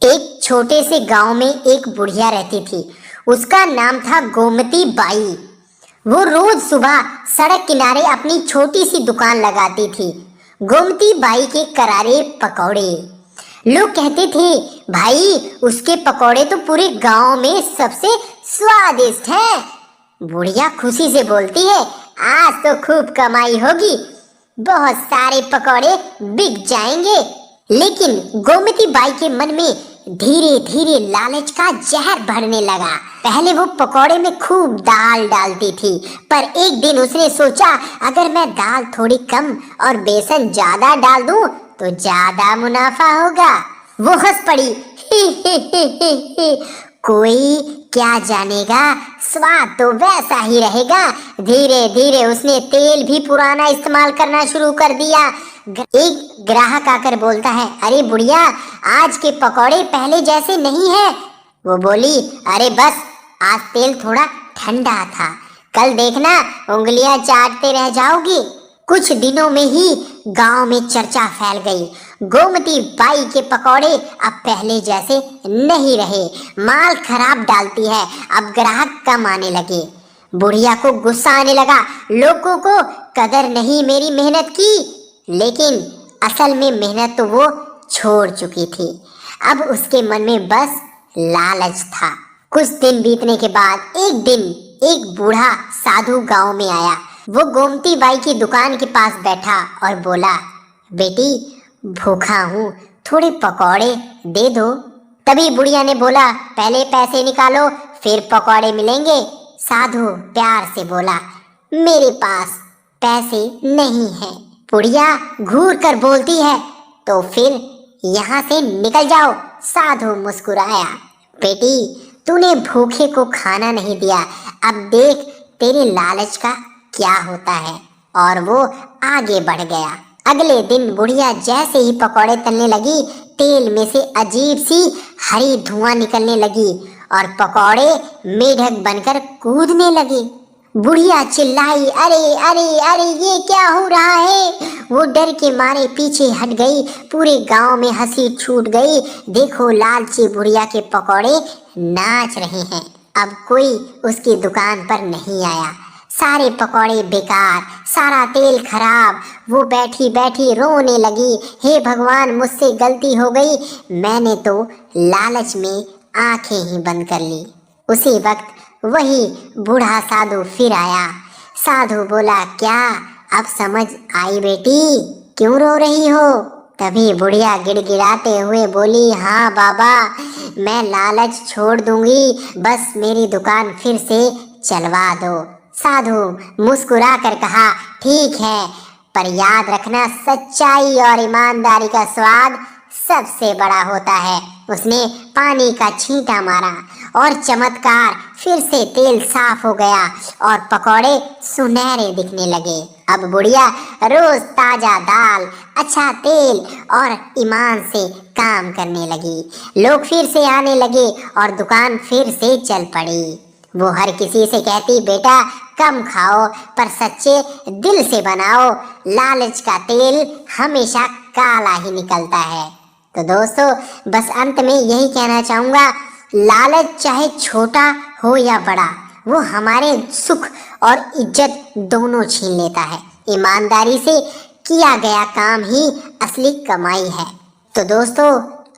एक छोटे से गांव में एक बुढ़िया रहती थी। उसका नाम था गोमती बाई। वो रोज सुबह सड़क किनारे अपनी छोटी सी दुकान लगाती थी। गोमती बाई के करारे पकौड़े। लोग कहते थे, भाई उसके पकौड़े तो पूरे गांव में सबसे स्वादिष्ट हैं। बुढ़िया खुशी से बोलती है, आज तो खूब कमाई होगी, बहुत सारे पकौड़े बिक जाएंगे। लेकिन गोमती बाई के मन में धीरे धीरे लालच का जहर बढ़ने लगा। पहले वो पकौड़े में खूब दाल डालती थी, पर एक दिन उसने सोचा, अगर मैं दाल थोड़ी कम और बेसन ज्यादा डाल दूं तो ज्यादा मुनाफा होगा। वो हंस पड़ी, ही ही ही ही ही। कोई क्या जानेगा, स्वाद तो वैसा ही रहेगा। धीरे धीरे उसने तेल भी पुराना इस्तेमाल करना शुरू कर दिया। एक ग्राहक आकर बोलता है, अरे बुढ़िया, आज के पकौड़े पहले जैसे नहीं है। वो बोली, अरे बस आज तेल थोड़ा ठंडा था, कल देखना उंगलियां चाटते रह जाओगी। कुछ दिनों में ही गांव में चर्चा फैल गई। गोमती बाई के पकौड़े अब पहले जैसे नहीं रहे, माल खराब डालती है, अब ग्राहक कम आने लगे। बुढ़िया को गुस्सा आने लगा, लोगों को कदर नहीं मेरी मेहनत की। लेकिन असल में मेहनत तो वो छोड़ चुकी थी। अब उसके मन में बस लालच था। कुछ दिन बीतने के बाद एक दिन एक बूढ़ा साधु गांव में आया। वो गोमती बाई की दुकान के पास बैठा और बोला, बेटी भूखा हूँ, थोड़े पकौड़े दे दो। तभी बुढ़िया ने बोला, पहले पैसे निकालो फिर पकौड़े मिलेंगे। साधु प्यार से बोला, मेरे पास पैसे नहीं हैं। बुढ़िया घूर कर बोलती है, तो फिर यहाँ से निकल जाओ। साधु मुस्कुराया, बेटी तूने भूखे को खाना नहीं दिया, अब देख तेरे लालच का क्या होता है। और वो आगे बढ़ गया। अगले दिन बुढ़िया जैसे ही पकौड़े तलने लगी, तेल में से अजीब सी हरी धुआं निकलने लगी और पकौड़े मेढक बनकर कूदने लगे। बुढ़िया चिल्लाई, अरे अरे अरे ये क्या हो रहा है। वो डर के मारे पीछे हट गई। पूरे गांव में हंसी छूट गई। देखो लालची बुढ़िया के पकौड़े नाच रहे हैं। अब कोई उसकी दुकान पर नहीं आया। सारे पकौड़े बेकार, सारा तेल खराब। वो बैठी बैठी रोने लगी, हे भगवान मुझसे गलती हो गई, मैंने तो लालच में आंखें ही बंद कर ली। उसी वक्त वही बूढ़ा साधु फिर आया। साधु बोला, क्या अब समझ आई बेटी, क्यों रो रही हो। तभी बुढ़िया गिड़गिड़ाते हुए बोली, हाँ बाबा, मैं लालच छोड़ दूंगी, बस मेरी दुकान फिर से चलवा दो। साधु मुस्कुरा कर कहा, ठीक है, पर याद रखना सच्चाई और ईमानदारी का स्वाद सबसे बड़ा होता है। उसने पानी का छींटा मारा और चमत्कार, फिर से तेल साफ हो गया और पकौड़े सुनहरे दिखने लगे। अब बुढ़िया रोज ताजा दाल, अच्छा तेल और ईमान से काम करने लगी। लोग फिर से आने लगे और दुकान फिर से चल पड़ी। वो हर किसी से कहती, बेटा कम खाओ पर सच्चे दिल से बनाओ, लालच का तेल हमेशा काला ही निकलता है। तो दोस्तों बस अंत में यही कहना चाहूँगा, लालच चाहे छोटा हो या बड़ा, वो हमारे सुख और इज्जत दोनों छीन लेता है। ईमानदारी से किया गया काम ही असली कमाई है। तो दोस्तों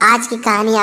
आज की कहानी